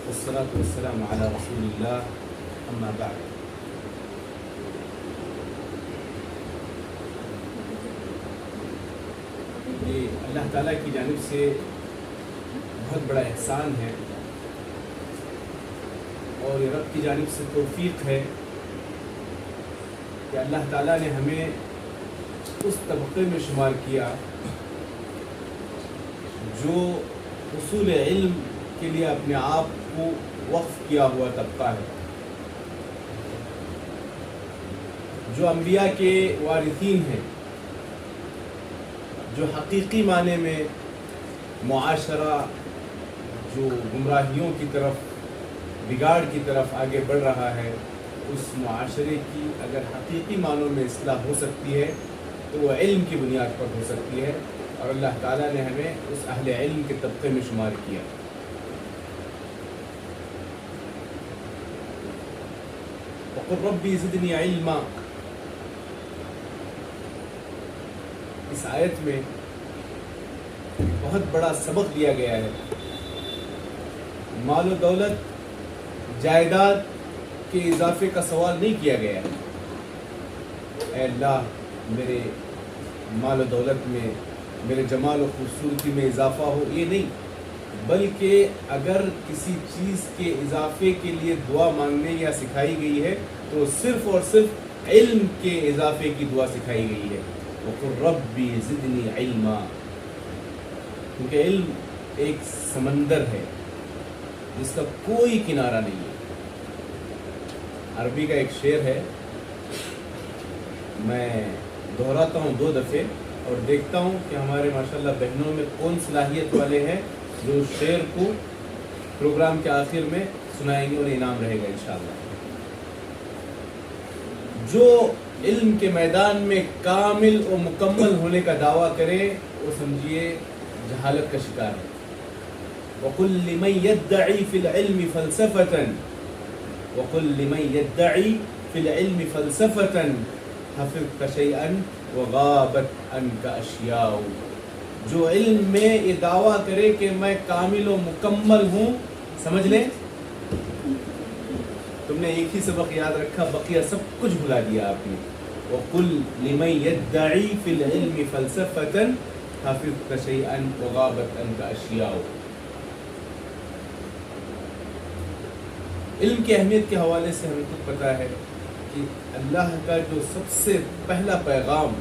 والصلاة والسلام على رسول الله اما بعد. یہ اللہ تعالیٰ کی جانب سے بہت بڑا احسان ہے اور یہ رب کی جانب سے توفیق ہے کہ اللہ تعالیٰ نے ہمیں اس طبقے میں شمار کیا جو اصول علم کے لیے اپنے آپ کو وقف کیا ہوا طبقہ ہے، جو انبیاء کے وارثین ہیں، جو حقیقی معنی میں معاشرہ جو گمراہیوں کی طرف، بگاڑ کی طرف آگے بڑھ رہا ہے، اس معاشرے کی اگر حقیقی معنوں میں اصلاح ہو سکتی ہے تو وہ علم کی بنیاد پر ہو سکتی ہے، اور اللہ تعالیٰ نے ہمیں اس اہل علم کے طبقے میں شمار کیا۔ وَقُلْ رَبِّ زِدْنِي عِلْمًا، اس آیت میں بہت بڑا سبق دیا گیا ہے۔ مال و دولت، جائیداد کے اضافے کا سوال نہیں کیا گیا ہے، اے اللہ میرے مال و دولت میں، میرے جمال و خوبصورتی میں اضافہ ہو، یہ نہیں، بلکہ اگر کسی چیز کے اضافے کے لیے دعا مانگنے یا سکھائی گئی ہے تو صرف اور صرف علم کے اضافے کی دعا سکھائی گئی ہے۔ وَقُلْ رَبِّ زِدْنِي عِلْمًا، کیونکہ علم ایک سمندر ہے جس کا کوئی کنارہ نہیں ہے۔ عربی کا ایک شعر ہے، میں دہراتا ہوں 2 دفعے اور دیکھتا ہوں کہ ہمارے ماشاءاللہ بہنوں میں کون صلاحیت والے ہیں جو اس شعر کو پروگرام کے آخر میں سنائیں گے، انہیں انعام رہے گا انشاءاللہ۔ جو علم کے میدان میں کامل و مکمل ہونے کا دعویٰ کرے وہ سمجھیے جہالت کا شکار ہے۔ وَقُلْ لِمَنْ يَدَّعِي فِي الْعِلْمِ فَلْسَفَةً وَقُلْ لِمَنْ يَدَّعِي فِي الْعِلْمِ فَلْسَفَةً حَفِظْتَ شَيْئًا وَغَابَتْ عَنْكَ أَشْيَاءُ، جو علم میں یہ دعویٰ کرے کہ میں کامل و مکمل ہوں، سمجھ لیں تم نے ایک ہی سبق یاد رکھا، بقیہ سب کچھ بھلا دیا آپ نے۔ وَقُلْ لِمَنْ يَدَّعِي فِي الْعِلْمِ فَلْسَفَةً حَفِظْتَ شَيْئًا وَغَابَتْ عَنْكَ أَشْيَاءُ۔ علم کی اہمیت کے حوالے سے ہمیں خود پتہ ہے کہ اللہ کا جو سب سے پہلا پیغام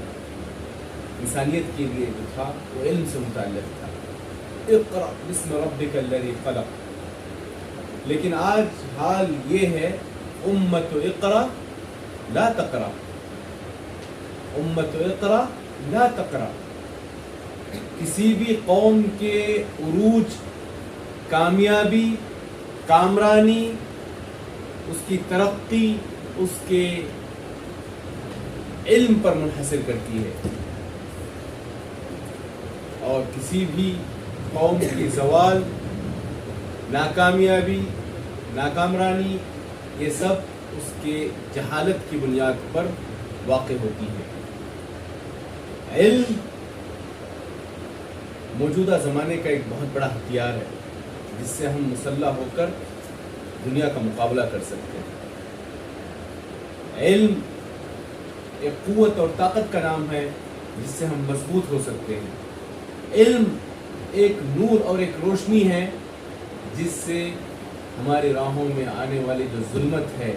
انسانیت کے لیے جو تھا وہ علم سے متعلق تھا، اقرأ بسم ربک الذی خلق۔ لیکن آج حال یہ ہے، امت اقرأ لا تقرأ، امت اقرأ لا تقرأ۔ کسی بھی قوم کے عروج، کامیابی، کامرانی، اس کی ترقی اس کے علم پر منحصر کرتی ہے، اور کسی بھی قوم کی زوال، ناکامیابی، ناکامرانی، یہ سب اس کے جہالت کی بنیاد پر واقع ہوتی ہے۔ علم موجودہ زمانے کا ایک بہت بڑا ہتھیار ہے جس سے ہم مسلح ہو کر دنیا کا مقابلہ کر سکتے ہیں۔ علم ایک قوت اور طاقت کا نام ہے جس سے ہم مضبوط ہو سکتے ہیں۔ علم ایک نور اور ایک روشنی ہے جس سے ہماری راہوں میں آنے والی جو ظلمت ہے،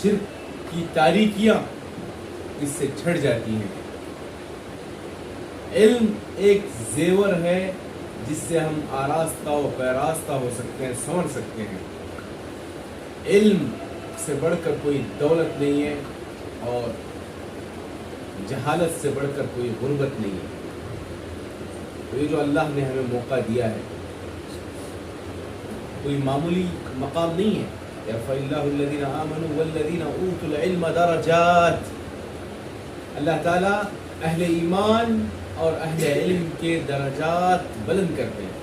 شرک کی تاریکیاں، اس سے چھڑ جاتی ہیں۔ علم ایک زیور ہے جس سے ہم آراستہ و پیراستہ ہو سکتے ہیں، سنور سکتے ہیں۔ علم سے بڑھ کر کوئی دولت نہیں ہے اور جہالت سے بڑھ کر کوئی غربت نہیں ہے۔ تو یہ جو اللہ نے ہمیں موقع دیا ہے کوئی معمولی مقام نہیں ہے۔ یرفع اللہ الذین آمنوا والذین اوتوا العلم درجات، اللہ تعالیٰ اہل ایمان اور اہل علم کے درجات بلند کرتے ہیں۔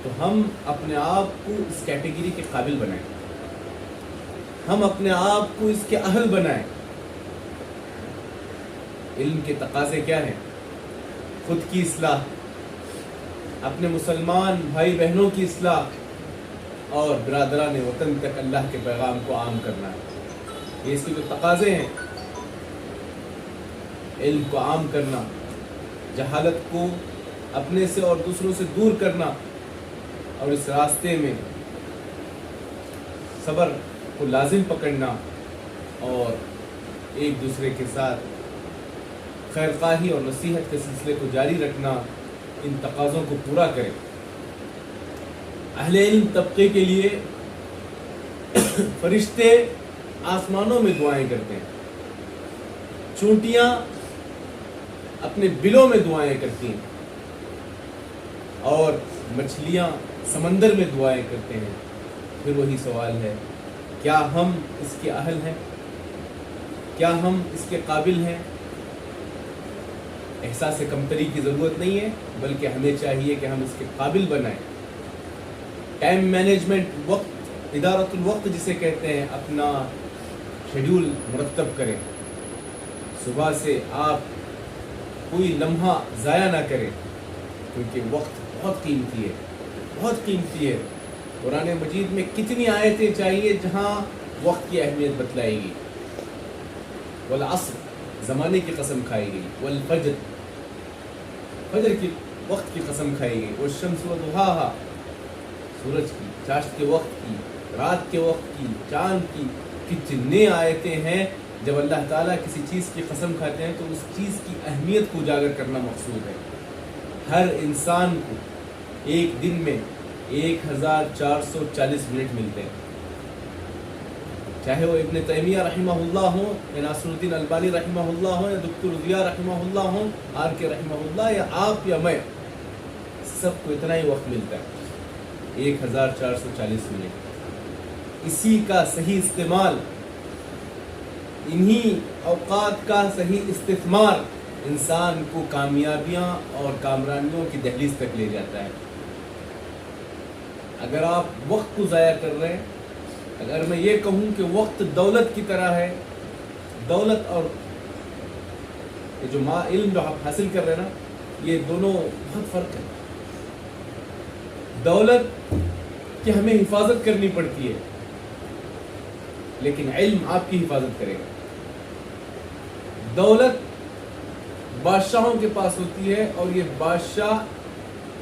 تو ہم اپنے آپ کو اس کیٹیگری کے قابل بنائیں، ہم اپنے آپ کو اس کے اہل بنائیں۔ علم کے تقاضے کیا ہیں؟ خود کی اصلاح، اپنے مسلمان بھائی بہنوں کی اصلاح اور برادران وطن تک اللہ کے پیغام کو عام کرنا ہے۔ یہ اس کے جو تقاضے ہیں، علم کو عام کرنا، جہالت کو اپنے سے اور دوسروں سے دور کرنا، اور اس راستے میں صبر کو لازم پکڑنا اور ایک دوسرے کے ساتھ خیر خواہی اور نصیحت کے سلسلے کو جاری رکھنا، ان تقاضوں کو پورا کریں۔ اہل علم طبقے کے لیے فرشتے آسمانوں میں دعائیں کرتے ہیں، چونٹیاں اپنے بلوں میں دعائیں کرتی ہیں، اور مچھلیاں سمندر میں دعائیں کرتے ہیں۔ پھر وہی سوال ہے، کیا ہم اس کے اہل ہیں؟ کیا ہم اس کے قابل ہیں؟ احساس کمتری کی ضرورت نہیں ہے، بلکہ ہمیں چاہیے کہ ہم اس کے قابل بنائیں۔ ٹائم مینجمنٹ، وقت، ادارت الوقت جسے کہتے ہیں، اپنا شیڈول مرتب کریں۔ صبح سے آپ کوئی لمحہ ضائع نہ کریں، کیونکہ وقت بہت قیمتی ہے، بہت قیمتی ہے۔ قرآن مجید میں کتنی آیتیں چاہیے جہاں وقت کی اہمیت بتلائی گئی۔ والعصر، زمانے کی قسم کھائی گئی۔ والفجر، فجر کی وقت کی قسم کھائی گئی۔ والشمس وضحاہا، سورج کی، چاشت کے وقت کی، رات کے وقت کی، چاند کی۔ کتنے آیتیں ہیں جب اللہ تعالیٰ کسی چیز کی قسم کھاتے ہیں تو اس چیز کی اہمیت کو اجاگر کرنا مقصود ہے۔ ہر انسان کو ایک دن میں 1440 منٹ ملتے ہیں، چاہے وہ ابن تیمیہ رحمہ اللہ ہوں، یا ناصر الدین البانی رحمہ اللہ ہوں، یا دکتور ضیاء رحمہ اللہ ہوں، آر کے رحمہ اللہ، یا آپ یا میں، سب کو اتنا ہی وقت ملتا ہے، 1440 منٹ۔ اسی کا صحیح استعمال، انہی اوقات کا صحیح استثمار انسان کو کامیابیاں اور کامرانیوں کی دہلیز تک لے جاتا ہے۔ اگر آپ وقت کو ضائع کر رہے ہیں، اگر میں یہ کہوں کہ وقت دولت کی طرح ہے، دولت اور یہ جو علم جو آپ حاصل کر رہے ہیں نا، یہ دونوں بہت فرق ہے۔ دولت کی ہمیں حفاظت کرنی پڑتی ہے، لیکن علم آپ کی حفاظت کرے گا۔ دولت بادشاہوں کے پاس ہوتی ہے، اور یہ بادشاہ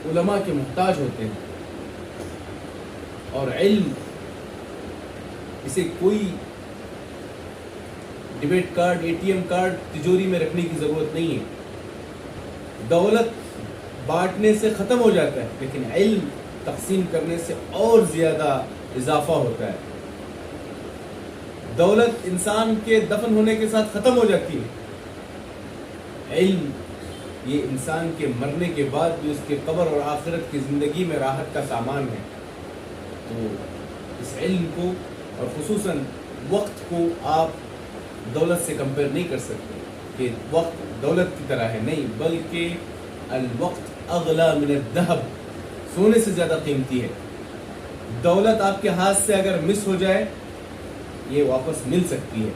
علماء کے محتاج ہوتے ہیں، اور علم اسے کوئی debit card, A T M card تجوری میں رکھنے کی ضرورت نہیں ہے۔ دولت بانٹنے سے ختم ہو جاتا ہے، لیکن علم تقسیم کرنے سے اور زیادہ اضافہ ہوتا ہے۔ دولت انسان کے دفن ہونے کے ساتھ ختم ہو جاتی ہے، علم یہ انسان کے مرنے کے بعد بھی اس کے قبر اور آخرت کی زندگی میں راحت کا سامان ہے۔ تو اس علم کو اور خصوصاً وقت کو آپ دولت سے کمپیئر نہیں کر سکتے کہ وقت دولت کی طرح ہے، نہیں، بلکہ الوقت اغلا من الذهب، سونے سے زیادہ قیمتی ہے۔ دولت آپ کے ہاتھ سے اگر مس ہو جائے یہ واپس مل سکتی ہے،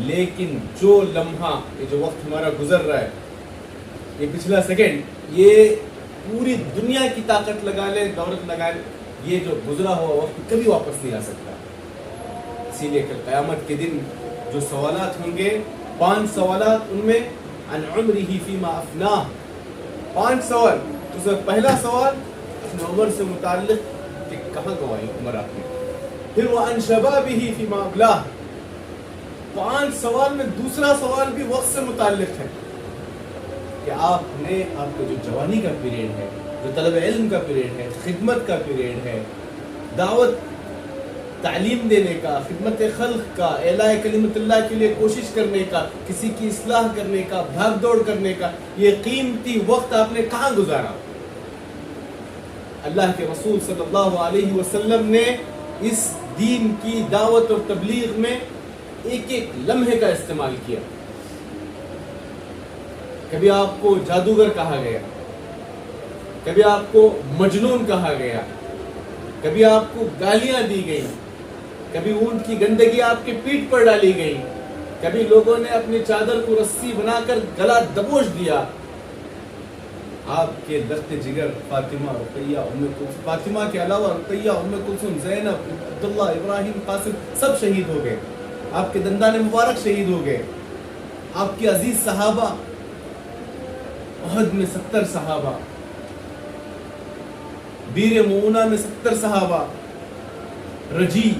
لیکن جو لمحہ، یہ جو وقت ہمارا گزر رہا ہے، یہ پچھلا سیکنڈ، یہ پوری دنیا کی طاقت لگا لے، دولت لگا لے، یہ جو گزرا ہوا وقت کبھی واپس نہیں آ سکتا۔ اسی لیے کہ قیامت کے دن جو سوالات ہوں گے، 5 سوالات، ان میں عن عمرہ فیما افناہ، 5 سوال۔ اس میں پہلا سوال اپنے عمر سے متعلق کہ کہاں گوائی عمر آپ نے، پھر وہ عن شبابہ فیما ابلاہ، 5 سوال میں دوسرا سوال بھی وقت سے متعلق ہے کہ آپ نے، آپ کا جو جوانی کا پیریڈ ہے، جو طلب علم کا پیریڈ ہے، خدمت کا پیریڈ ہے، دعوت تعلیم دینے کا، خدمت خلق کا، اعلاء کلمت اللہ کے لیے کوشش کرنے کا، کسی کی اصلاح کرنے کا، بھاگ دوڑ کرنے کا، یہ قیمتی وقت آپ نے کہاں گزارا؟ اللہ کے رسول صلی اللہ علیہ وسلم نے اس دین کی دعوت اور تبلیغ میں ایک ایک لمحے کا استعمال کیا۔ کبھی آپ کو جادوگر کہا گیا، کبھی آپ کو مجنون کہا گیا، کبھی آپ کو گالیاں دی گئی، کبھی اونٹ کی گندگی آپ کے پیٹھ پر ڈالی گئی، کبھی لوگوں نے اپنی چادر کو رسی بنا کر گلا دبوچ دیا۔ آپ کے لخت جگر فاطمہ رقیہ فاطمہ کے علاوہ رقیہ کلثوم زینب عبداللہ ابراہیم قاسم سب شہید ہو گئے، آپ کے دندان مبارک شہید ہو گئے، آپ کے عزیز صحابہ احد میں 70 صحابہ، بیر معونہ میں 70 صحابہ، رجی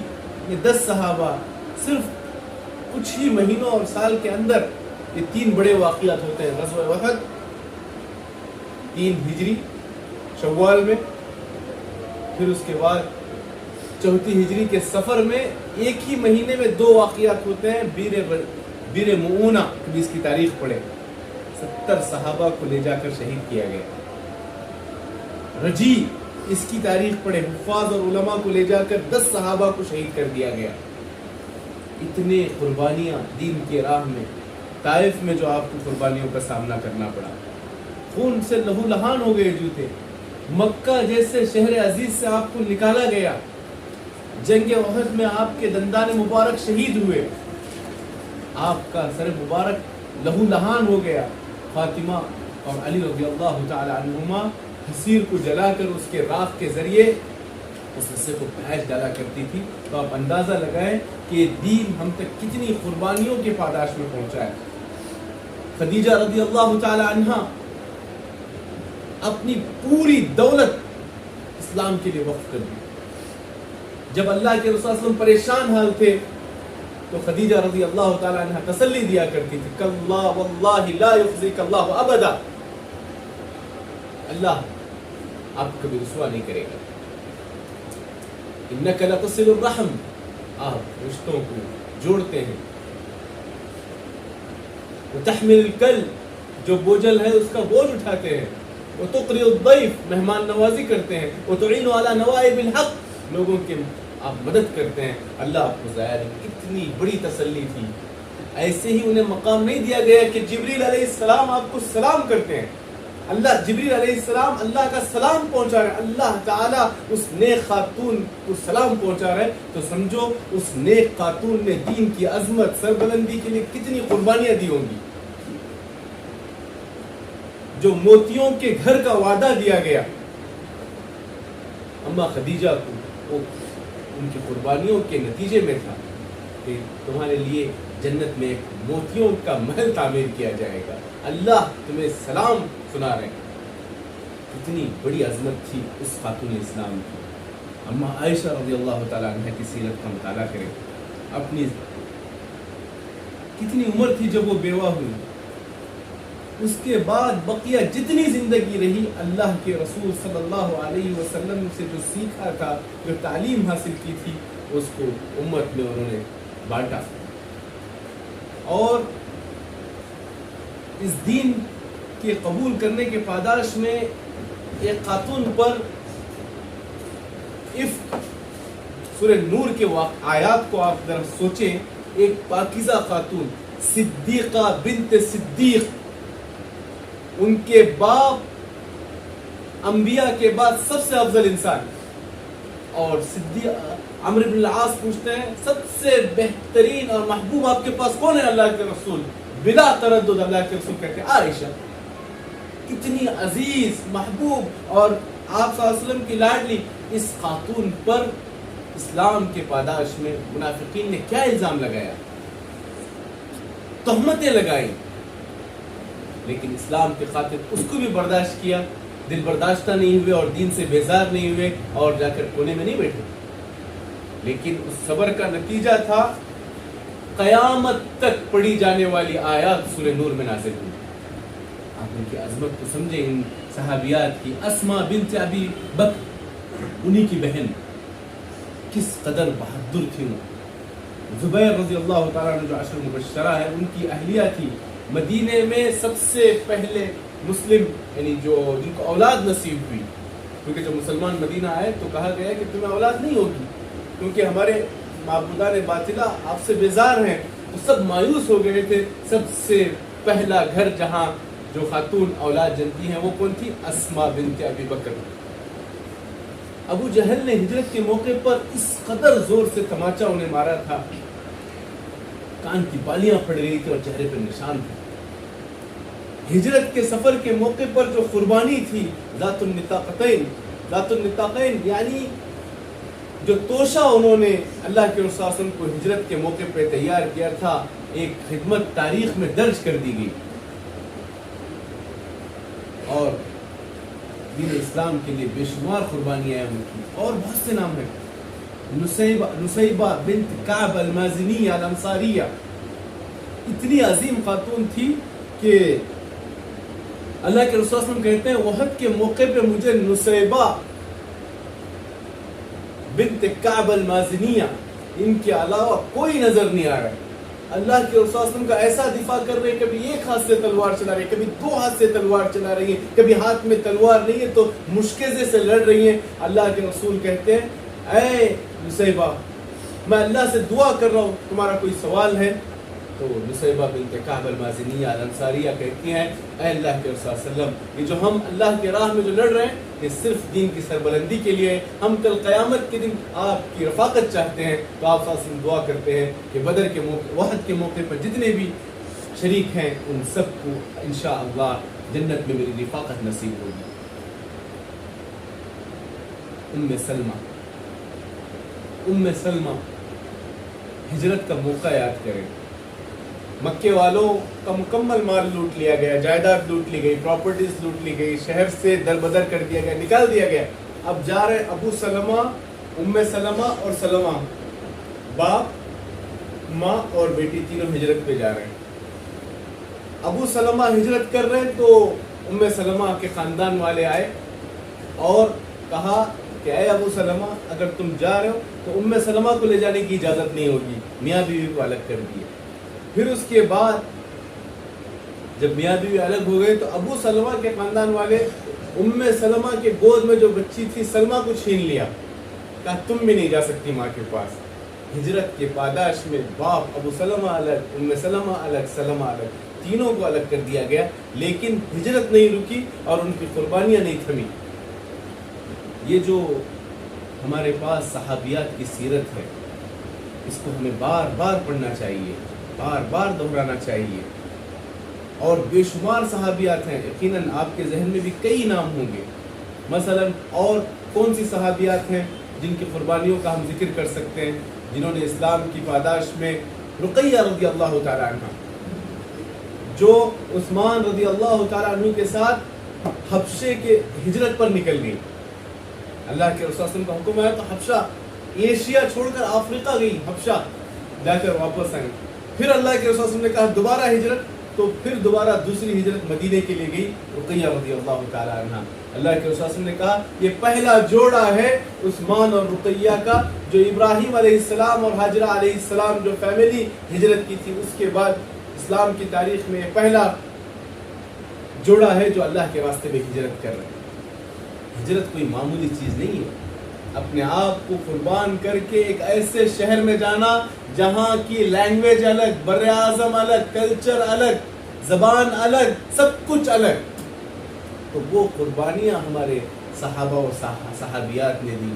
میں 10 صحابہ، صرف کچھ ہی مہینوں اور سال کے اندر یہ 3 بڑے واقعات ہوتے ہیں، غزوہ احد 3 ہجری شوال میں، پھر اس کے بعد 34 ہجری کے سفر میں ایک ہی مہینے میں 2 واقعات ہوتے ہیں، بیر معونہ کبھی اس کی تاریخ پڑھے 70 صحابہ کو لے جا کر شہید کیا گیا، رجی اس کی تاریخ پڑھے حفاظ اور علماء کو لے جا کر 10 صحابہ کو شہید کر دیا گیا، اتنے قربانیاں دین کے راہ میں، طائف میں جو آپ کو قربانیوں کا سامنا کرنا پڑا، خون سے لہو لہان ہو گئے جوتے، مکہ جیسے شہر عزیز سے آپ کو نکالا گیا، جنگ احد میں آپ کے دندان مبارک شہید ہوئے، آپ کا سر مبارک لہو لہان ہو گیا، فاطمہ اور علی رضی اللہ تعالی عنہما حصیر کو جلا کر اس کے راکھ کے ذریعے اس حصے کو پہنچ ڈالا کرتی تھی، تو آپ اندازہ لگائیں کہ دین ہم تک کتنی قربانیوں کے پاداش میں پہنچا ہے۔ خدیجہ رضی اللہ تعالی عنہا اپنی پوری دولت اسلام کے لیے وقف کر دی، جب اللہ کے رسول صلی اللہ علیہ وسلم پریشان حال تھے تو خدیجہ رضی اللہ تعالی عنہ تسلی دیا کرتی تھی، کاللہ واللہ لا یخزیک اللہ ابدا، اللہ آپ کبھی رسوا نہیں کرے گا، انک لتصل الرحم، آپ رشتوں کو جوڑتے ہیں، وتحمل الکل، جو بوجھل ہے اس کا بوجھ اٹھاتے ہیں، وتقری الضیف، مہمان نوازی کرتے ہیں، وتعین علی نوائب الحق، لوگوں کے آپ مدد کرتے ہیں، اللہ آپ کو ضائع نہیں۔ اتنی بڑی تسلی تھی، ایسے ہی انہیں مقام نہیں دیا گیا کہ جبریل علیہ السلام آپ کو سلام کرتے ہیں، اللہ جبریل علیہ السلام اللہ کا سلام پہنچا رہے ہیں، اللہ تعالیٰ اس نیک خاتون کو سلام پہنچا رہے ہیں، تو سمجھو اس نیک خاتون نے دین کی عظمت سربلندی کے لیے کتنی قربانیاں دی ہوں گی۔ جو موتیوں کے گھر کا وعدہ دیا گیا اما خدیجہ کو، وہ ان کی قربانیوں کے نتیجے میں تھا کہ تمہارے لیے جنت میں ایک موتیوں کا محل تعمیر کیا جائے گا، اللہ تمہیں سلام سنا رہے ہیں۔ اتنی بڑی عظمت تھی اس خاتون اسلام کی۔ اما عائشہ رضی اللہ تعالیٰ عنہ کی سیرت کا مطالعہ کریں، اپنی کتنی عمر تھی جب وہ بیوہ ہوئی، اس کے بعد بقیہ جتنی زندگی رہی اللہ کے رسول صلی اللہ علیہ وسلم سے جو سیکھا تھا، جو تعلیم حاصل کی تھی، اس کو امت میں انہوں نے بانٹا، اور اس دین کے قبول کرنے کے پاداش میں ایک خاتون پر عفق، سورہ نور کے آیات کو آپ ذرا سوچیں، ایک پاکیزہ خاتون صدیقہ بنت صدیق، ان کے باپ انبیاء کے بعد سب سے افضل انسان، اور صدیق عمرو بن العاص پوچھتے ہیں سب سے بہترین اور محبوب آپ کے پاس کون ہے؟ اللہ کے رسول، بلا تردد اللہ کے رسول کہتے ہیں عائشہ۔ کتنی عزیز محبوب اور آپ صلی اللہ علیہ وسلم کی لاڈلی، اس خاتون پر اسلام کے پاداش میں منافقین نے کیا الزام لگایا، تہمتیں لگائی، لیکن اسلام کی خاطر اس کو بھی برداشت کیا، دل برداشتہ نہیں ہوئے اور دین سے بیزار نہیں ہوئے اور جا کر کونے میں نہیں بیٹھے، لیکن اس صبر کا نتیجہ تھا قیامت تک پڑھی جانے والی آیات سورہ نور میں نازل ہوئی۔ آپ ان کی عظمت کو سمجھیں، ان صحابیات کی، اسماء بنت ابی بکر انہی کی بہن، کس قدر بہادر تھی وہ۔ زبیر رضی اللہ تعالیٰ عنہ جو عشر مبشرہ ہے، ان کی اہلیہ تھی، مدینے میں سب سے پہلے مسلم، یعنی جن کو اولاد نصیب ہوئی، کیونکہ جب مسلمان مدینہ آئے تو کہا گیا کہ تمہیں اولاد نہیں ہوگی، کیونکہ ہمارے معبودان باطلہ آپ سے بیزار ہیں، تو سب مایوس ہو گئے تھے۔ سب سے پہلا گھر جہاں جو خاتون اولاد جنتی ہیں وہ کون تھی؟ اسماء بنت ابی بکر۔ ابو جہل نے ہجرت کے موقع پر اس قدر زور سے تماچا انہیں مارا تھا، کان کی بالیاں پھٹ گئی تھی اور چہرے پر نشان تھے۔ ہجرت کے سفر کے موقع پر جو قربانی تھی، ذات النطاقین یعنی جو توشہ انہوں نے اللہ کے رسول صلی اللہ علیہ وسلم کو ہجرت کے موقع پہ تیار کیا تھا، ایک خدمت تاریخ میں درج کر دی گئی. اور دین اسلام کے لیے بے شمار قربانیاں ہیں ان کی، اور بہت سے نام ہیں. نصیبہ بنت کعب المازنیہ الانصاریہ اتنی عظیم خاتون تھی کہ اللہ کے رسول صلی اللہ علیہ وسلم کہتے ہیں احد کے موقع پہ مجھے نصیبہ بنت کعب المازنیہ ان کے علاوہ کوئی نظر نہیں آ رہا ہے. اللہ کے رسول صلی اللہ علیہ وسلم کا ایسا دفاع کر رہے ہیں، کبھی ایک ہاتھ سے تلوار چلا رہی ہے، کبھی دو ہاتھ سے تلوار چلا رہی ہے، کبھی ہاتھ میں تلوار نہیں ہے تو مشکزے سے لڑ رہی ہیں. اللہ کے رسول کہتے ہیں اے نصیبہ میں اللہ سے دعا کر رہا ہوں، تمہارا کوئی سوال ہے؟ تو نصیبہ بنت کعب المازنیہ الانصاریہ کہتی ہیں اے اللہ کے رسول صلی اللہ علیہ وسلم، یہ جو ہم اللہ کے راہ میں جو لڑ رہے ہیں یہ صرف دین کی سربلندی کے لیے ہے. ہم کل قیامت کے دن آپ کی رفاقت چاہتے ہیں. تو آپ صلی اللہ علیہ وسلم دعا کرتے ہیں کہ بدر کے موقع، احد کے موقع پر جتنے بھی شریک ہیں ان سب کو انشاءاللہ جنت میں میری رفاقت نصیب ہوگی. ام سلمہ ہجرت کا موقع یاد کریں. مکے والوں کا مکمل مال لوٹ لیا گیا، جائیداد لوٹ لی گئی، پراپرٹیز لوٹ لی گئی، شہر سے در بدر کر دیا گیا، نکال دیا گیا. اب جا رہے ابو سلمہ، ام سلمہ اور سلمہ، باپ ماں اور بیٹی تینوں ہجرت پہ جا رہے ہیں. ابو سلمہ ہجرت کر رہے ہیں تو ام سلمہ کے خاندان والے آئے اور کہا کہ اے ابو سلمہ اگر تم جا رہے ہو تو ام سلمہ کو لے جانے کی اجازت نہیں ہوگی. میاں بیوی کو الگ کر دیا. پھر اس کے بعد جب میاں بیوی الگ ہو گئے تو ابو سلمہ کے خاندان والے ام سلمہ کے گود میں جو بچی تھی سلمہ کو چھین لیا، کہا تم بھی نہیں جا سکتی ماں کے پاس. ہجرت کے پاداش میں باپ ابو سلمہ الگ، ام سلمہ الگ، سلمہ الگ، تینوں کو الگ کر دیا گیا. لیکن ہجرت نہیں رکی اور ان کی قربانیاں نہیں تھمی. یہ جو ہمارے پاس صحابیات کی سیرت ہے اس کو ہمیں بار بار پڑھنا چاہیے، بار بار دہرانا چاہیے. اور بے شمار صحابیات ہیں، یقیناً آپ کے ذہن میں بھی کئی نام ہوں گے. مثلا اور کون سی صحابیات ہیں جن کی قربانیوں کا ہم ذکر کر سکتے ہیں، جنہوں نے اسلام کی پاداش میں رقیہ رضی اللہ تعالیٰ عنہ جو عثمان رضی اللہ تعالیٰ عنہ کے ساتھ حبشے کے ہجرت پر نکل گئی. اللہ کے رسول صلی اللہ علیہ وسلم کا حکم آیا تو حبشہ، ایشیا چھوڑ کر افریقہ گئی، حبشہ جا کر واپس آئیں. پھر اللہ کے رسول صلی اللہ علیہ وسلم نے کہا دوبارہ ہجرت، تو پھر دوبارہ دوسری ہجرت مدینے کے لیے گئی رقیہ رضی اللہ تعالیٰ عنہ. اللہ کے رسول صلی اللہ علیہ وسلم نے کہا یہ پہلا جوڑا ہے عثمان اور رقیہ کا، جو ابراہیم علیہ السلام اور حاجرہ علیہ السلام جو فیملی ہجرت کی تھی اس کے بعد اسلام کی تاریخ میں پہلا جوڑا ہے جو اللہ کے واسطے میں ہجرت کر رہے ہیں. ہجرت کوئی معمولی چیز نہیں ہے. اپنے آپ کو قربان کر کے ایک ایسے شہر میں جانا جہاں کی لینگویج الگ، بر اعظم الگ، کلچر الگ، زبان الگ، سب کچھ الگ. تو وہ قربانیاں ہمارے صحابہ اور صحابیات نے دی.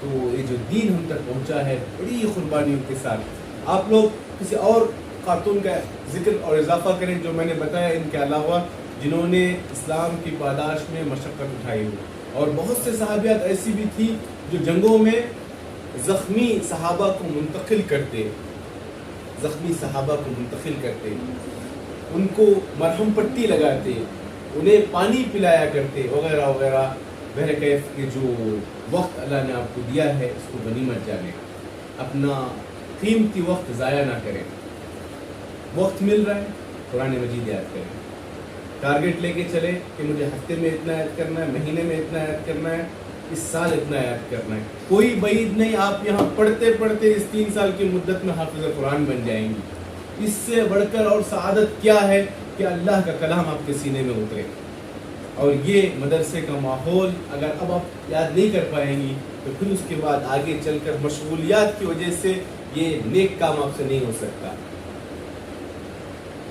تو یہ جو دین ہم تک پہنچا ہے بڑی قربانیوں کے ساتھ. آپ لوگ کسی اور خاتون کا ذکر اور اضافہ کریں جو میں نے بتایا ان کے علاوہ جنہوں نے اسلام کی پاداش میں مشقت اٹھائی ہوئی. اور بہت سے صحابیات ایسی بھی تھی جو جنگوں میں زخمی صحابہ کو منتقل کرتے، ان کو مرہم پٹی لگاتے، انہیں پانی پلایا کرتے وغیرہ وغیرہ. بہرکیف کہ جو وقت اللہ نے آپ کو دیا ہے اس کو غنیمت جانے، اپنا قیمتی وقت ضائع نہ کریں. وقت مل رہا ہے قرآن مجید یاد کریں. ٹارگٹ لے کے چلے کہ مجھے ہفتے میں اتنا یاد کرنا ہے، مہینے میں اتنا یاد کرنا ہے، اس سال اتنا یاد کرنا ہے. کوئی بعید نہیں آپ یہاں پڑھتے پڑھتے اس 3 سال کی مدت میں حافظ قرآن بن جائیں گی. اس سے بڑھ کر اور سعادت کیا ہے کہ اللہ کا کلام آپ کے سینے میں اترے. اور یہ مدرسے کا ماحول اگر اب آپ یاد نہیں کر پائیں گی تو پھر اس کے بعد آگے چل کر مشغولیات کی وجہ سے یہ نیک کام آپ سے نہیں ہو سکتا.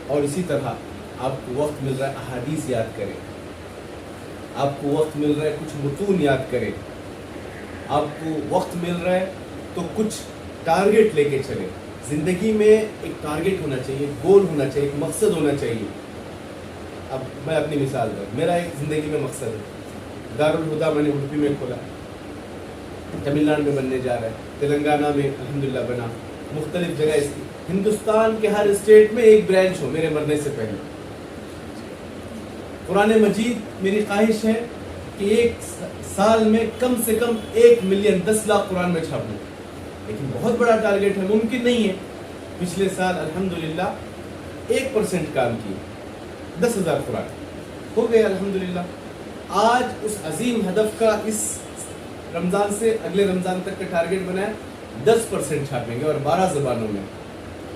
اور اسی طرح آپ کو وقت مل رہا ہے احادیث یاد کریں، آپ کو وقت مل رہا ہے کچھ متون یاد کریں، آپ کو وقت مل رہا ہے تو کچھ ٹارگٹ لے کے چلیں. زندگی میں ایک ٹارگٹ ہونا چاہیے، ایک گول ہونا چاہیے، ایک مقصد ہونا چاہیے. اب میں اپنی مثال دوں. میرا ایک زندگی میں مقصد ہے. دارالہدا میں نے اڈوپی میں کھولا, تمل ناڈو میں بننے جا رہا ہے, تلنگانہ میں الحمدللہ بنا, مختلف جگہ ہندوستان کے ہر اسٹیٹ میں ایک برانچ ہو میرے مرنے سے پہلے. قرآن مجید میری خواہش ہے کہ ایک سال میں کم سے کم 1 ملین 10 لاکھ قرآن میں چھاپوں, لیکن بہت بڑا ٹارگیٹ ہے, ممکن نہیں ہے. پچھلے سال الحمدللہ 1% کام کیے, 10,000 قرآن ہو گئے الحمدللہ. آج اس عظیم ہدف کا اس رمضان سے اگلے رمضان تک کا ٹارگیٹ بنایا 10% چھاپیں گے, اور 12 زبانوں میں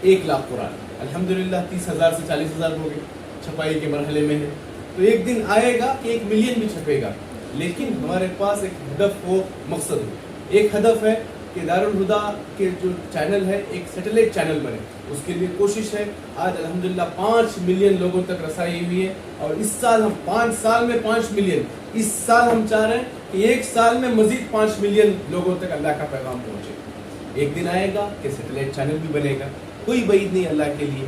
1 لاکھ قرآن الحمدللہ. 30,000 سے 40,000 ہو گئے, چھپائی کے مرحلے میں ہے. تو ایک دن آئے گا کہ 1 ملین بھی چھپے گا, لیکن ہمارے پاس ایک ہدف ہو, مقصد ہو. ایک ہدف ہے کہ دارالہدا کے جو چینل ہے ایک سیٹلائٹ چینل بنے, اس کے لیے کوشش ہے. آج الحمدللہ 5 ملین لوگوں تک رسائی ہوئی ہے, اور اس سال ہم 5 سال میں 5 ملین, اس سال ہم چاہ رہے ہیں کہ 1 سال میں مزید 5 ملین لوگوں تک اللہ کا پیغام پہنچے. ایک دن آئے گا کہ سیٹلائٹ چینل بھی بنے گا, کوئی بعید نہیں اللہ کے لیے.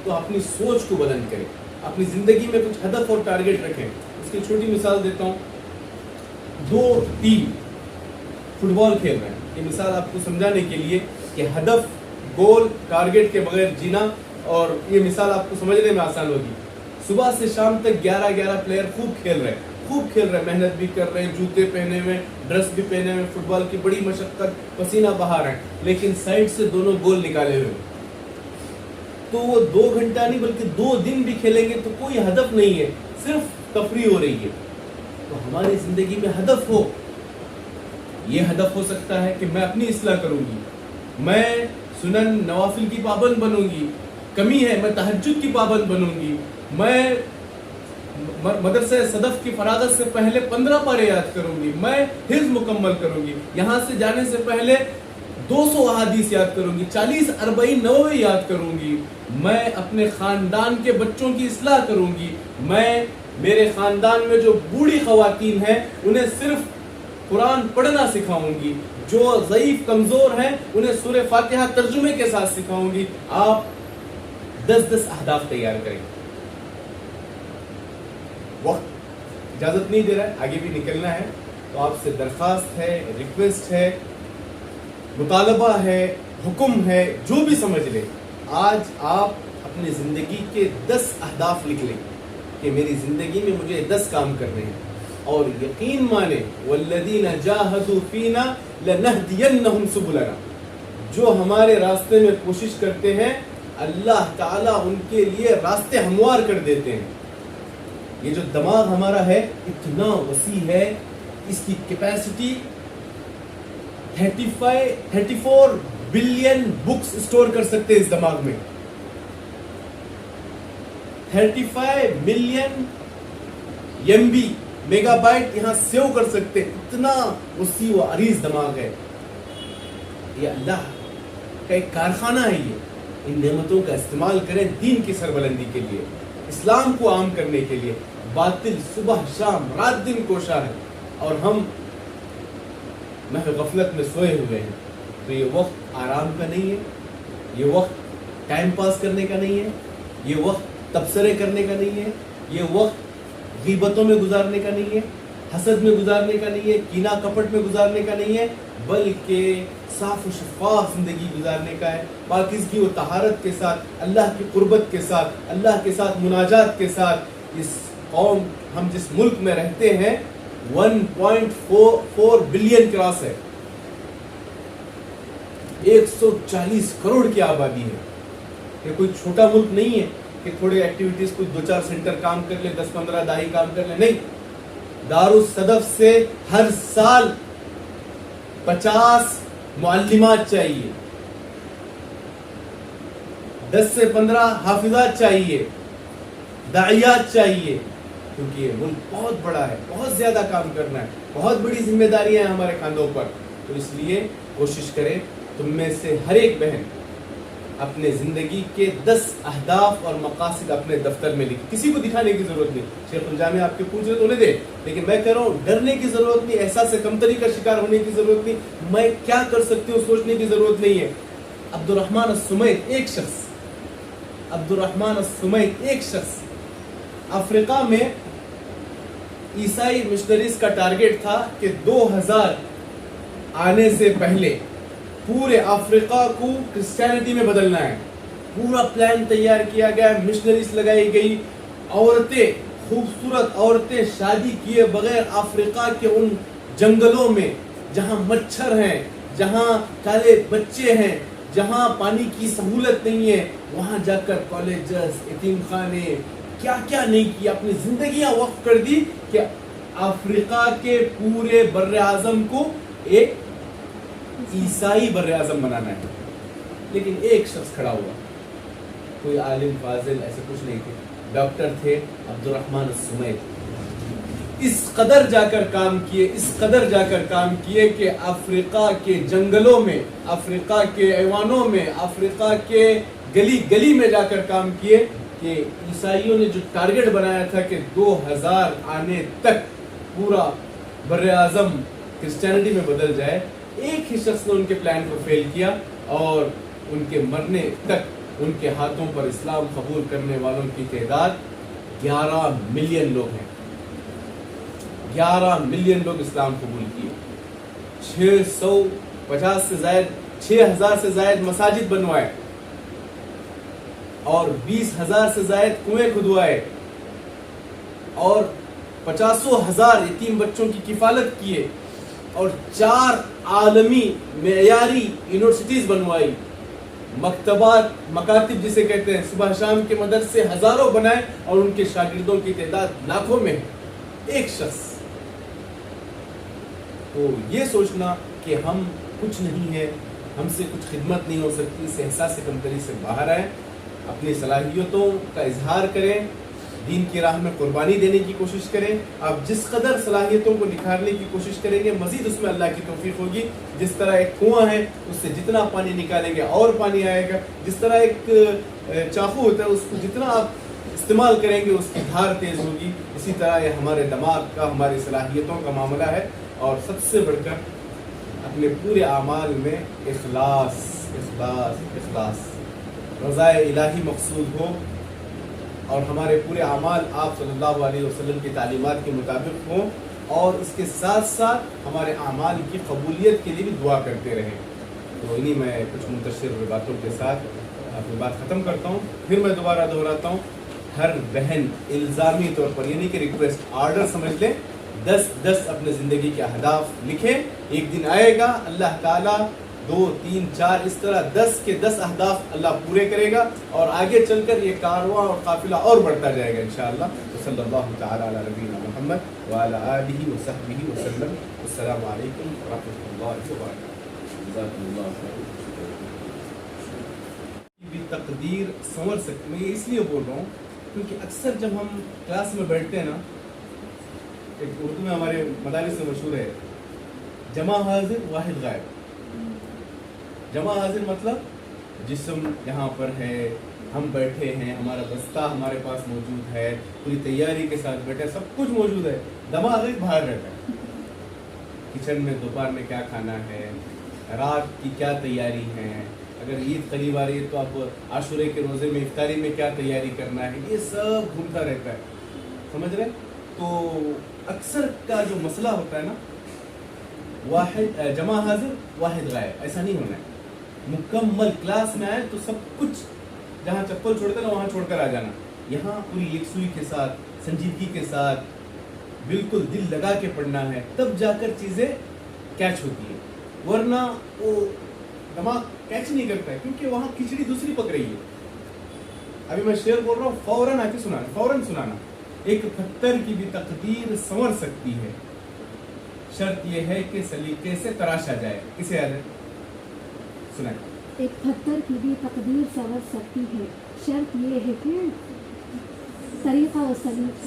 تو اپنی سوچ کو بلند کریں, اپنی زندگی میں کچھ ہدف اور ٹارگیٹ رکھیں. اس کی چھوٹی مثال دیتا ہوں. 2 ٹیم فٹ بال کھیل رہے ہیں, یہ مثال آپ کو سمجھانے کے لیے کہ ہدف, گول, ٹارگیٹ کے بغیر جینا, اور یہ مثال آپ کو سمجھنے میں آسان ہوگی. صبح سے شام تک 11 پلیئر خوب کھیل رہے ہیں, محنت بھی کر رہے ہیں, جوتے پہنے ہوئے, ڈریس بھی پہنے ہوئے, فٹ بال کی بڑی مشقت, پسینہ بہا رہے ہیں, لیکن سائڈ سے دونوں گول نکالے ہوئے. تو وہ 2 گھنٹہ نہیں بلکہ 2 دن بھی کھیلیں گے تو کوئی ہدف نہیں ہے, صرف تفریح ہو رہی ہے. تو ہماری زندگی میں ہدف ہو. یہ ہدف ہو سکتا ہے کہ میں اپنی اصلاح کروں گی, میں سنن نوافل کی پابند بنوں گی, کمی ہے میں تہجد کی پابند بنوں گی, میں مدرسہ صدف کی فراغت سے پہلے 15 پارے یاد کروں گی, میں حفظ مکمل کروں گی, یہاں سے جانے سے پہلے 200 احادیث یاد کروں گی, 40 40 نووی یاد کروں گی, میں اپنے خاندان کے بچوں کی اصلاح کروں گی, میں میرے خاندان میں جو بوڑھی خواتین ہیں انہیں صرف قرآن پڑھنا سکھاؤں گی, جو ضعیف کمزور ہیں انہیں سورہ فاتحہ ترجمے کے ساتھ سکھاؤں گی. آپ 10 اہداف تیار کریں. وقت اجازت نہیں دے رہا ہے, آگے بھی نکلنا ہے, تو آپ سے درخواست ہے, ریکویسٹ ہے, مطالبہ ہے, حکم ہے, جو بھی سمجھ لیں. آج آپ اپنی زندگی کے 10 اہداف لکھ لیں کہ میری زندگی میں مجھے 10 کام کرنے ہیں, اور یقین مانے والذین جاہدوا فینا لنہدینہم سبلنا, جو ہمارے راستے میں کوشش کرتے ہیں اللہ تعالیٰ ان کے لیے راستے ہموار کر دیتے ہیں. یہ جو دماغ ہمارا ہے اتنا وسیع ہے, اس کی کیپیسٹی 34 بلین بکس اسٹور کر سکتے ہیں اس دماغ میں. 35 ملین MB میگا بائٹ یہاں سیو کر سکتے, اتنا وسیع و عریض دماغ ہے. یہ اللہ کا ایک کارخانہ ہے. یہ ان نعمتوں کا استعمال کریں دین کی سربلندی کے لیے, اسلام کو عام کرنے کے لیے. باطل صبح شام رات دن کوشاں ہے, اور ہم محض غفلت میں سوئے ہوئے ہیں. تو یہ وقت آرام کا نہیں ہے, یہ وقت ٹائم پاس کرنے کا نہیں ہے, یہ وقت تبصرے کرنے کا نہیں ہے, یہ وقت غیبتوں میں گزارنے کا نہیں ہے, حسد میں گزارنے کا نہیں ہے, کینہ کپٹ میں گزارنے کا نہیں ہے, بلکہ صاف و شفاف زندگی گزارنے کا ہے, پاکیزگی و طہارت کے ساتھ, اللہ کی قربت کے ساتھ, اللہ کے ساتھ مناجات کے ساتھ. اس قوم, ہم جس ملک میں رہتے ہیں 1.4 بلین کراس ہے, 140 کروڑ کی آبادی ہے. یہ کوئی چھوٹا ملک نہیں ہے کہ تھوڑے ایکٹیویٹیز کچھ 2-4 سینٹر کام کر لیں, 10-15 دائی کام کر لیں. نہیں, دارالصدف سے ہر سال 50 معلمات چاہیے, 10 سے 15 حافظات چاہیے, داعیات چاہیے, کیونکہ یہ ملک بہت بڑا ہے, بہت زیادہ کام کرنا ہے, بہت بڑی ذمہ داریاں ہیں ہمارے کاندھوں پر. تو اس لیے کوشش کریں تم میں سے ہر ایک بہن اپنے زندگی کے 10 اہداف اور مقاصد اپنے دفتر میں لکھیں. کسی کو دکھانے کی ضرورت نہیں. شیخ الجامع آپ کے پوچھ رہے تو انہیں دے, لیکن میں کہہ رہا ہوں ڈرنے کی ضرورت نہیں, احساس کمتری کا شکار ہونے کی ضرورت نہیں, میں کیا کر سکتی ہوں سوچنے کی ضرورت نہیں ہے. عبدالرحمن السمیت ایک شخص افریقہ میں عیسائی مشنریز کا ٹارگیٹ تھا کہ 2000 آنے سے پہلے پورے افریقہ کو کرسچینٹی میں بدلنا ہے. پورا پلان تیار کیا گیا, مشنریز لگائی گئی, عورتیں, خوبصورت عورتیں شادی کیے بغیر افریقہ کے ان جنگلوں میں جہاں مچھر ہیں, جہاں کالے بچے ہیں, جہاں پانی کی سہولت نہیں ہے, وہاں جا کر کالجز, یتیم خانے, کیا کیا نہیں کیا, اپنی زندگیاں وقف کر دی کہ افریقہ کے پورے بر اعظم کو ایک عیسائی بر اعظم بنانا ہے. لیکن ایک شخص کھڑا ہوا, کوئی عالم فاضل ایسے کچھ نہیں تھے, ڈاکٹر تھے عبد الرحمن السمیت. اس قدر جا کر کام کیے, اس قدر جا کر کام کیے کہ افریقہ کے جنگلوں میں, افریقہ کے ایوانوں میں, افریقہ کے گلی گلی میں جا کر کام کیے کہ عیسائیوں نے جو ٹارگیٹ بنایا تھا کہ 2000 آنے تک پورا بر اعظم کرسچینٹی میں بدل جائے, ایک ہی شخص نے ان کے پلان کو فیل کیا, اور ان کے مرنے تک ان کے ہاتھوں پر اسلام قبول کرنے والوں کی تعداد 11 ملین لوگ ہیں. 11 ملین لوگ اسلام قبول کیے. 650 سے زائد 6000 سے زائد مساجد بنوائے, اور 20,000 سے زائد کنویں کھدوائے, اور 50,000 یتیم بچوں کی کفالت کیے, اور 4 عالمی معیاری یونیورسٹیز بنوائی, مکتبات, مکاتب جسے کہتے ہیں, صبح شام کے مدرسے ہزاروں بنائے, اور ان کے شاگردوں کی تعداد لاکھوں میں ہے. ایک شخص. تو یہ سوچنا کہ ہم کچھ نہیں ہے, ہم سے کچھ خدمت نہیں ہو سکتی, اس احساس کمتری سے باہر آئیں, اپنی صلاحیتوں کا اظہار کریں, دین کی راہ میں قربانی دینے کی کوشش کریں. آپ جس قدر صلاحیتوں کو نکھارنے کی کوشش کریں گے, مزید اس میں اللہ کی توفیق ہوگی. جس طرح ایک کنواں ہے, اس سے جتنا پانی نکالیں گے اور پانی آئے گا. جس طرح ایک چاقو ہوتا ہے, اس کو جتنا آپ استعمال کریں گے اس کی دھار تیز ہوگی. اسی طرح یہ ہمارے دماغ کا, ہماری صلاحیتوں کا معاملہ ہے. اور سب سے بڑھ کر اپنے پورے اعمال میں اخلاص, اخلاص, اخلاص, رضائے الہی مقصود ہو, اور ہمارے پورے اعمال آپ صلی اللہ علیہ وسلم کی تعلیمات کے مطابق ہوں, اور اس کے ساتھ ساتھ ہمارے اعمال کی قبولیت کے لیے بھی دعا کرتے رہیں. تو انہی میں کچھ منتشر باتوں کے ساتھ اپنی بات ختم کرتا ہوں. پھر میں دوبارہ دہراتا ہوں, ہر بہن الزامی طور پر, یعنی کہ ریکویسٹ, آرڈر سمجھ لیں, 10 اپنے زندگی کے اہداف لکھیں. ایک دن آئے گا اللہ تعالیٰ 2 3 4 اس طرح 10 کے 10 اہداف اللہ پورے کرے گا, اور آگے چل کر یہ کارواں اور قافلہ اور بڑھتا جائے گا انشاءاللہ. صلی اللہ تعالیٰ علی نبینا محمد وعلی آلہ وصحبہ وسلم. السلام علیکم ورحمۃ اللہ وبرکاتہ. جزاکم اللہ خیر. بھی تقدیر سنور سکتے, میں اس لیے بول رہا ہوں کیونکہ اکثر جب ہم کلاس میں بیٹھتے ہیں نا, ایک اردو میں ہمارے مدارس سے مشہور ہے, جمع حاضر واحد غائب. جمع حاضر مطلب جسم یہاں پر ہے, ہم بیٹھے ہیں, ہمارا دستہ ہمارے پاس موجود ہے, پوری تیاری کے ساتھ بیٹھے, سب کچھ موجود ہے. دماغ غائب باہر رہتا ہے, کچن میں دوپہر میں کیا کھانا ہے, رات کی کیا تیاری ہے, اگر عید قریب آ رہی ہے تو آپ عاشورے کے روزے میں افطاری میں کیا تیاری کرنا ہے, یہ سب گھومتا رہتا ہے. سمجھ رہے؟ تو اکثر کا جو مسئلہ ہوتا ہے نا, واحد جمع حاضر واحد غائب, ایسا نہیں ہونا ہے. مکمل کلاس میں آئے تو سب کچھ, جہاں چپل چھوڑتے نا وہاں چھوڑ کر آ جانا. یہاں پوری یکسوئی کے ساتھ, سنجیدگی کے ساتھ, بالکل دل لگا کے پڑھنا ہے, تب جا کر چیزیں کیچ ہوتی ہے. ورنہ وہ دماغ کیچ نہیں کرتا ہے, کیونکہ وہاں کھچڑی دوسری پک رہی ہے. ابھی میں شعر بول رہا ہوں, فوراً آ کے سنانا, فوراً سنانا. ایک پتھر کی بھی تقدیر سنور سکتی ہے, شرط یہ ہے کہ سلیقے سے تراشا جائے. کسے یاد ہے؟ سنائیں. ایک پتھر کی بھی تقدیر سنور سکتی ہے, شرط یہ ہے کہ طریقہ و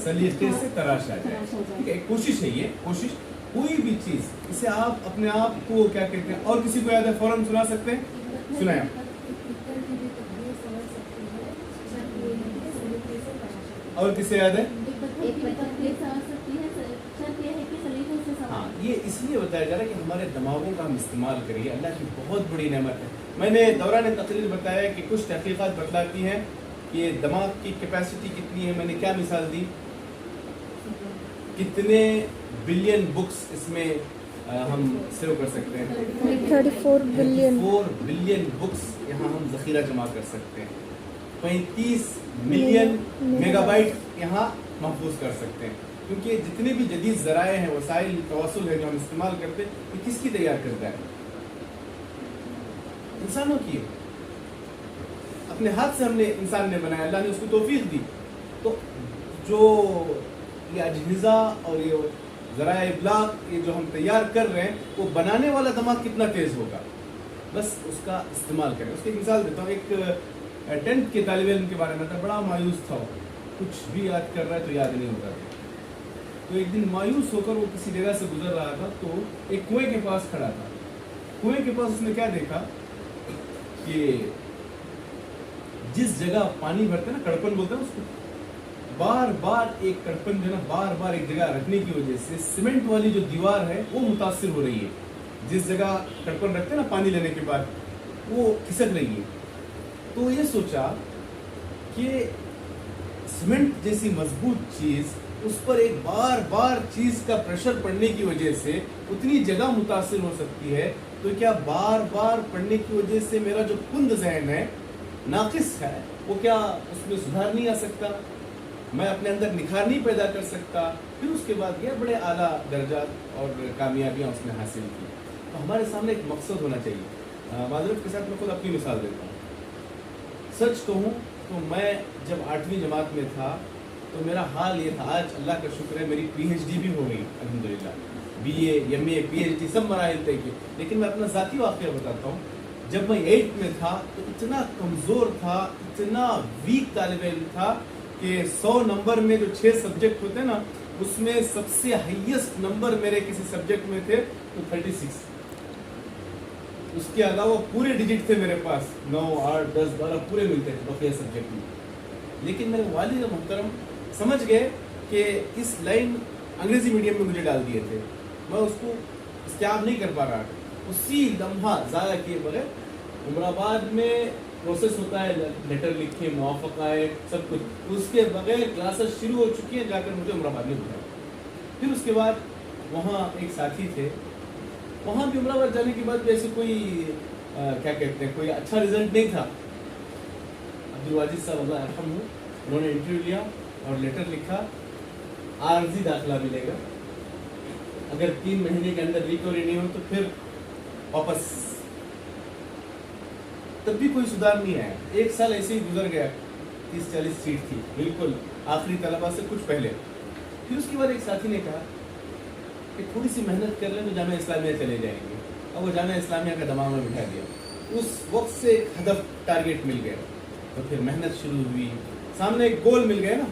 سلیقے سے تراشا جائے. کوشش ہے, یہ کوشش, کوئی بھی چیز, اسے آپ اپنے آپ کو کیا کہتے ہیں, اور کسی کو یاد ہے فوراً سنا سکتے ہیں؟ سنائیں. اور کسے یاد ہے؟ ہاں, یہ اس لیے بتایا جا رہا ہے کہ ہمارے دماغوں کا ہم استعمال کریے, اللہ کی بہت بڑی نعمت ہے. میں نے دوران تقریر بتایا کہ کچھ تحقیقات بتلاتی ہیں کہ دماغ کی کیپیسٹی کتنی ہے. میں نے کیا مثال دی, کتنے بلین بکس اس میں ہم سیو کر سکتے ہیں. 34 بلین. 4 بلین بکس یہاں ہم ذخیرہ جمع کر سکتے ہیں. 35 ملین میگا بائٹ یہاں محفوظ کر سکتے ہیں. کیونکہ جتنے بھی جدید ذرائع ہیں, وسائل تواصل ہے جو ہم استعمال کرتے ہیں, یہ کس کی تیار کرتا ہے؟ انسانوں کی. اپنے ہاتھ سے ہم نے انسان نے بنایا, اللہ نے اس کو توفیق دی. تو جو یہ اجہزہ اور یہ ذرائع ابلاغ یہ جو ہم تیار کر رہے ہیں, وہ بنانے والا دماغ کتنا تیز ہوگا, بس اس کا استعمال کریں. اس کی ایک مثال دیتا ہوں. ایک 10th کے طالب علم کے بارے میں تھا, بڑا مایوس تھا. کچھ بھی یاد کر رہا ہے تو یاد نہیں ہوتا. تو ایک دن مایوس ہو کر وہ کسی جگہ سے گزر رہا تھا, تو ایک کنویں کے پاس کھڑا تھا. کنویں کے پاس اس نے کیا دیکھا کہ جس جگہ پانی بھرتے ہیں نا, کڑپن بولتے ہیں اس کو, بار بار ایک کڑپن جو ہے نا بار بار ایک جگہ رکھنے کی وجہ سے سیمنٹ والی جو دیوار ہے وہ متاثر ہو رہی ہے. جس جگہ کڑپن رکھتے ہیں نا پانی لینے کے بعد, وہ کھسک رہی ہے. تو یہ سوچا کہ سیمنٹ جیسی مضبوط چیز, اس پر ایک بار بار چیز کا پریشر پڑنے کی وجہ سے اتنی جگہ متاثر ہو سکتی ہے, تو کیا بار بار پڑنے کی وجہ سے میرا جو کند ذہن ہے, ناقص ہے, وہ کیا اس میں سدھار نہیں آ سکتا؟ میں اپنے اندر نکھار نہیں پیدا کر سکتا؟ پھر اس کے بعد یہ بڑے اعلیٰ درجات اور کامیابیاں اس نے حاصل کی. تو ہمارے سامنے ایک مقصد ہونا چاہیے. معذرت کے ساتھ میں خود اپنی مثال دیتا ہوں. سچ کہوں تو میں جب 8ویں جماعت میں تھا تو میرا حال یہ تھا, آج اللہ کا شکر ہے میری PhD بھی ہو گئی الحمدللہ, BA MA PhD سب مراحل طے کیے. لیکن میں اپنا ذاتی واقعہ بتاتا ہوں. جب میں 8 میں تھا تو اتنا کمزور تھا, اتنا ویک طالب علم تھا کہ 100 نمبر میں جو 6 سبجیکٹ ہوتے ہیں نا, اس میں سب سے ہائیسٹ نمبر میرے کسی سبجیکٹ میں تھے تو 36. اس کے علاوہ پورے ڈیجٹ تھے میرے پاس, 9 8 10 12 پورے ملتے تھے بقیہ سبجیکٹ میں. لیکن میرے والد محترم سمجھ گئے کہ اس لائن انگریزی میڈیم میں مجھے ڈال دیے تھے, میں اس کو استیاب نہیں کر پا رہا تھا. اسی لمحہ ضائع کیے بغیر عمر آباد میں پروسیس ہوتا ہے, لیٹر لکھے, موافقہ ہے, سب کچھ, اس کے بغیر کلاسز شروع ہو چکی ہیں, جا کر مجھے عمر آباد میں بلایا. پھر اس کے بعد وہاں ایک ساتھی تھے, وہاں بھی عمر آباد جانے کے بعد بھی ایسے کوئی کیا کہتے ہیں کوئی اچھا رزلٹ نہیں تھا. عبدالواجد صاحب اللہ یرحمہ ہوں, انہوں نے انٹرویو لیا اور لیٹر لکھا, عارضی داخلہ ملے گا, اگر 3 مہینے کے اندر ریکوری نہیں ہو تو پھر واپس. تب بھی کوئی سدھار نہیں آیا. 1 سال ایسے ہی گزر گیا. 30-40 سیٹ تھی, بالکل آخری طلبہ سے کچھ پہلے. پھر اس کے بعد ایک ساتھی نے کہا کہ تھوڑی سی محنت کر لیں تو جامعہ اسلامیہ چلے جائیں گے. اور وہ جامعہ اسلامیہ کا دماغ میں بٹھا دیا. اس وقت سے ایک ہدف ٹارگیٹ مل گیا, تو پھر محنت شروع ہوئی, سامنے ایک گول مل گیا نا,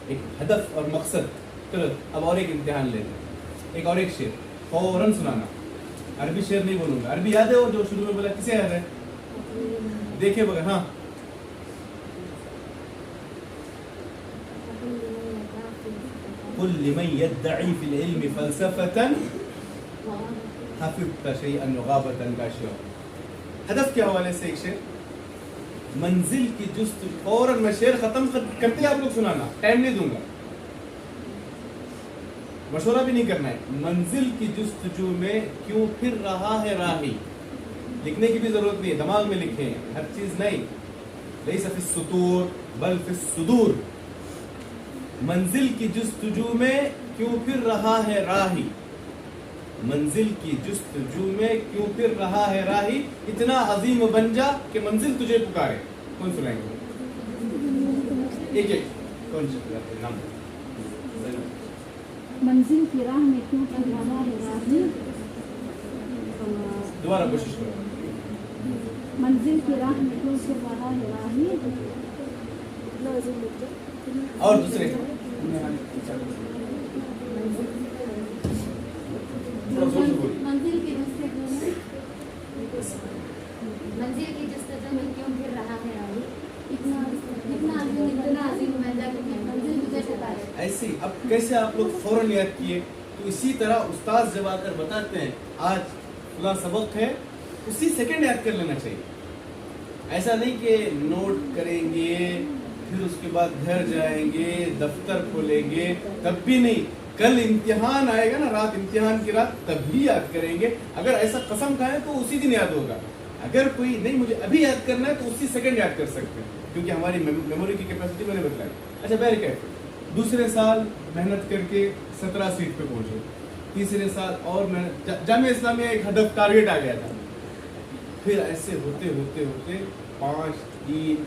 ایک ہدف اور مقصد. چلو اب اور ایک امتحان لے لیں, ایک اور ایک شعر فوراً سنانا. عربی شعر نہیں بولوں گا, عربی یاد ہے وہ جو شروع میں بولا, کسے یاد ہے؟ دیکھیں بغیر. ہاں قل لمن يدعي في العلم فلسفة حفظت شيئا وغابة كاشرا. ہدف کے حوالے سے ایک شعر, منزل کی جست, فوراً میں شعر ختم کرتے آپ لوگ سنانا, ٹائم نہیں دوں گا, مشورہ بھی نہیں کرنا ہے. منزل کی جستجو میں کیوں پھر رہا ہے راہی. لکھنے کی بھی ضرورت نہیں ہے, دماغ میں لکھیں, ہر چیز نہیں. لیس فی السطور بل فی الصدور. منزل کی جستجو میں کیوں پھر رہا ہے راہی, منزل کی جستجو میں کیوں پھر رہا ہے راہی. اتنا عظیم بن جا کہ منزل تجھے پکارے. کون سنائیں گے؟ ایک ایک کون سے نام؟ منزل کی راہ میں کیوں پھر رہا ہے راہی. دوبارہ کوشش کرو. منزل کی راہ میں کیوں پھر رہا ہے راہی. اور دوسرے منزل کی جستجو میں کیوں پھر رہا ہے راہی. اتنا عظیم بن جا کہ منزل تجھے پکارے. ایسی. اب کیسے آپ لوگ فوراً یاد کیے؟ تو اسی طرح استاد جب آ کر بتاتے ہیں آج فلاں سبق ہے, اسی سیکنڈ یاد کر لینا چاہیے. ایسا نہیں کہ نوٹ کریں گے پھر اس کے بعد گھر جائیں گے دفتر کھولیں گے تب بھی نہیں، کل امتحان آئے گا نا، رات امتحان کی رات تب بھی یاد کریں گے. اگر ایسا قسم کھائیں تو اسی دن یاد ہوگا. اگر کوئی نہیں مجھے ابھی یاد کرنا ہے تو اسی سیکنڈ یاد کر سکتے ہیں، کیونکہ ہماری میموری کی کیپیسٹی میں نے بتائی. اچھا بہرکیف دوسرے سال محنت کر کے 17 سیٹ پہ پہنچے، تیسرے سال اور محنت، جامعہ اسلامیہ ایک ہدف ٹارگیٹ آ گیا تھا. پھر ایسے ہوتے ہوتے ہوتے 5 3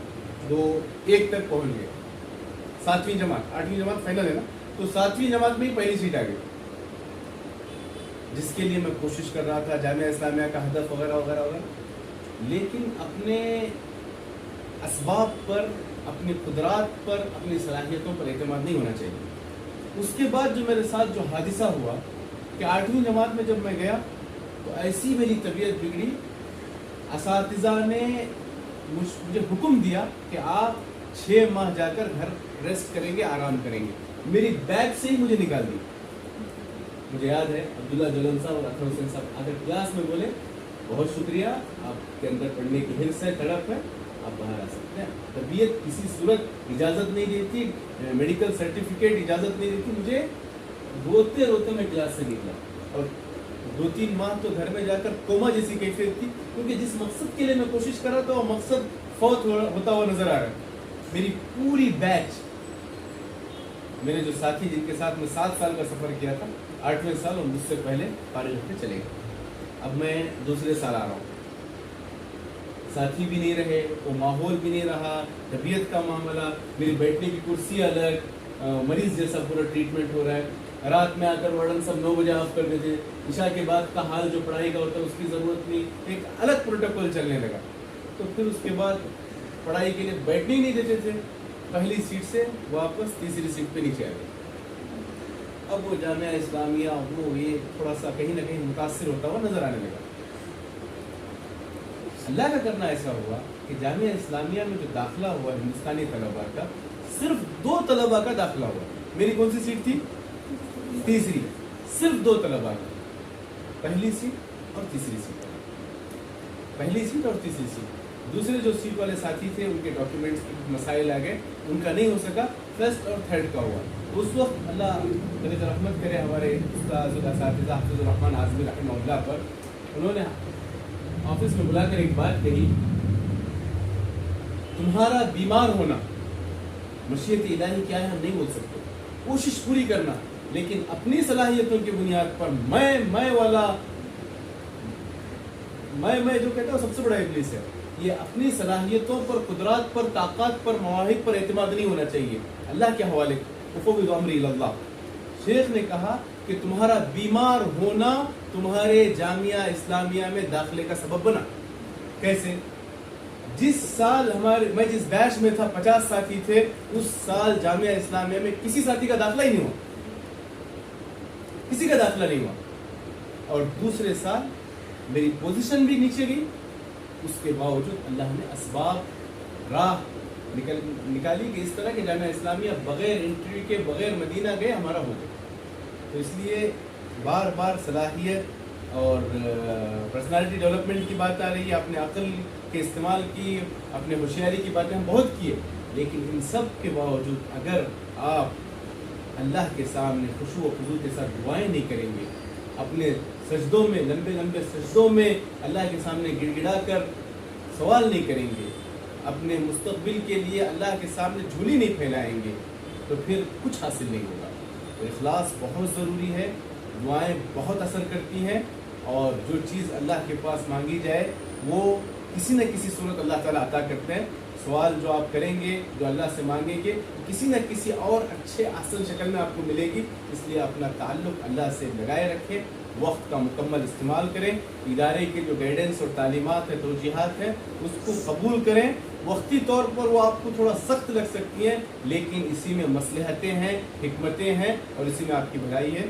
2 1 تک پہنچ گئے. 7ویں جماعت 8ویں جماعت فائنل ہے نا، تو 7ویں جماعت میں ہی پہلی سیٹ آ گئی، جس کے لیے میں کوشش کر رہا تھا، جامعہ اسلامیہ کا ہدف وغیرہ وغیرہ وغیرہ. لیکن اپنے اسباب پر، اپنی قدرات پر، اپنی صلاحیتوں پر اعتماد نہیں ہونا چاہیے. اس کے بعد جو میرے ساتھ جو حادثہ ہوا کہ 8ویں جماعت میں جب میں گیا تو ایسی میری طبیعت بگڑی، اساتذہ نے مجھے حکم دیا کہ آپ 6 ماہ جا کر گھر ریسٹ کریں گے، آرام کریں گے. میری بیگ سے ہی مجھے نکال دی. مجھے یاد ہے عبداللہ جلن صاحب اور اختر حسین صاحب آ کر کلاس میں بولے بہت شکریہ، آپ کے اندر پڑھنے کی حرص ہے، تڑپ ہے، آپ باہر آ سکتے ہیں. طبیعت کسی صورت اجازت نہیں دیتی، میڈیکل سرٹیفکیٹ اجازت نہیں دیتی. مجھے روتے روتے میں کلاس سے نکلا اور 2-3 ماہ تو گھر میں جا کر کوما جیسی کیفیت تھی، کیونکہ جس مقصد کے لیے میں کوشش کر رہا تھا وہ مقصد فوت ہوتا ہوا نظر آ رہا ہے. میری پوری بیچ، میرے جو ساتھی جن کے ساتھ میں 7 سال کا سفر کیا تھا، 8ویں سال اور مجھ سے پہلے فارغ ہوتے چلے گئے. اب میں دوسرے سال آ رہا ہوں، ساتھی بھی نہیں رہے، وہ ماحول بھی نہیں رہا، طبیعت کا معاملہ، میری بیٹھنے کی کرسی الگ، مریض جیسا پورا ٹریٹمنٹ ہو رہا ہے. رات میں آ کر وارڈن سب 9 بجے آف کر دیتے، عشاء کے بعد کا حال جو پڑھائی کا ہوتا ہے اس کی ضرورت نہیں، ایک الگ پروٹوکول چلنے لگا. تو پھر اس کے بعد پڑھائی کے لیے بیٹھنے ہی نہیں دیتے تھے، پہلی سیٹ سے واپس تیسری سیٹ پہ نیچے آ گئے. اب وہ جامعہ اسلامیہ وہ یہ تھوڑا سا کہیں نہ کہیں متاثر ہوتا ہوا نظر آنے لگا. اللہ کا کرنا ایسا ہوا کہ جامعہ اسلامیہ میں جو داخلہ ہوا ہندوستانی طلباء کا، صرف 2 طلباء کا داخلہ ہوا. میری کون سی سیٹ تھی؟ تیسری. صرف 2 طلباء کا، پہلی سیٹ اور تیسری سیٹ. پہلی سیٹ اور تیسری سیٹ. دوسرے جو سیٹ والے ساتھی تھے ان کے ڈاکیومنٹس کے مسائل آ گئے، ان کا نہیں ہو سکا، فرسٹ اور تھرڈ کا ہوا. اس وقت اللہ قدرت رحمت کرے ہمارے استاد اساتذہ حافظ الرحمن اعظمی رحمہ اللہ پر، انہوں نے آفس میں بلا کر ایک بات کہی، تمہارا بیمار ہونا مشیت الہی کیا ہے ہم نہیں بول سکتے، کوشش پوری کرنا، لیکن اپنی صلاحیتوں کی بنیاد پر میں والا میں جو کہتا ہوں سب سے بڑا ابلیس ہے. یہ اپنی صلاحیتوں پر، قدرات پر، طاقت پر، مواہب پر اعتماد نہیں ہونا چاہیے، اللہ کے حوالے. وفوض امری الی اللہ. شیخ نے کہا کہ تمہارا بیمار ہونا تمہارے جامعہ اسلامیہ میں داخلے کا سبب بنا. کیسے؟ جس سال میں جس بیچ میں تھا 50 ساتھی تھے، اس سال جامعہ اسلامیہ میں کسی ساتھی کا داخلہ ہی نہیں ہوا، کسی کا داخلہ نہیں ہوا. اور دوسرے سال میری پوزیشن بھی نیچے گئی، اس کے باوجود اللہ نے اسباب راہ نکالی کہ اس طرح کہ جامعہ اسلامیہ بغیر انٹرویو کے، بغیر مدینہ گئے ہمارا ہو گیا. تو اس لیے بار بار صلاحیت اور پرسنالٹی ڈیولپمنٹ کی بات آ رہی ہے، اپنے عقل کے استعمال کی، اپنے ہوشیاری کی باتیں ہم بہت کیے، لیکن ان سب کے باوجود اگر آپ اللہ کے سامنے خشوع و خضوع کے ساتھ دعائیں نہیں کریں گے، اپنے سجدوں میں، لمبے لمبے سجدوں میں اللہ کے سامنے گڑ گڑا کر سوال نہیں کریں گے، اپنے مستقبل کے لیے اللہ کے سامنے جھولی نہیں پھیلائیں گے، تو پھر کچھ حاصل نہیں ہوگا. تو اخلاص بہت ضروری ہے، دعائیں بہت اثر کرتی ہیں، اور جو چیز اللہ کے پاس مانگی جائے وہ کسی نہ کسی صورت اللہ تعالیٰ عطا کرتے ہیں. سوال جو آپ کریں گے، جو اللہ سے مانگیں گے، کسی نہ کسی اور اچھے احسن شکل میں آپ کو ملے گی. اس لیے اپنا تعلق اللہ سے لگائے رکھیں، وقت کا مکمل استعمال کریں، ادارے کے جو گائیڈنس اور تعلیمات ہیں، توجیہات ہیں، اس کو قبول کریں. وقتی طور پر وہ آپ کو تھوڑا سخت لگ سکتی ہیں، لیکن اسی میں مصلحتیں ہیں، حکمتیں ہیں، اور اسی میں آپ کی بھلائی ہے.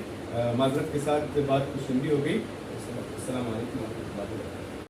معذرت کے ساتھ بات کچھ لمبی ہو گئی. السلام علیکم و رحمۃ اللہ وبرکاتہ.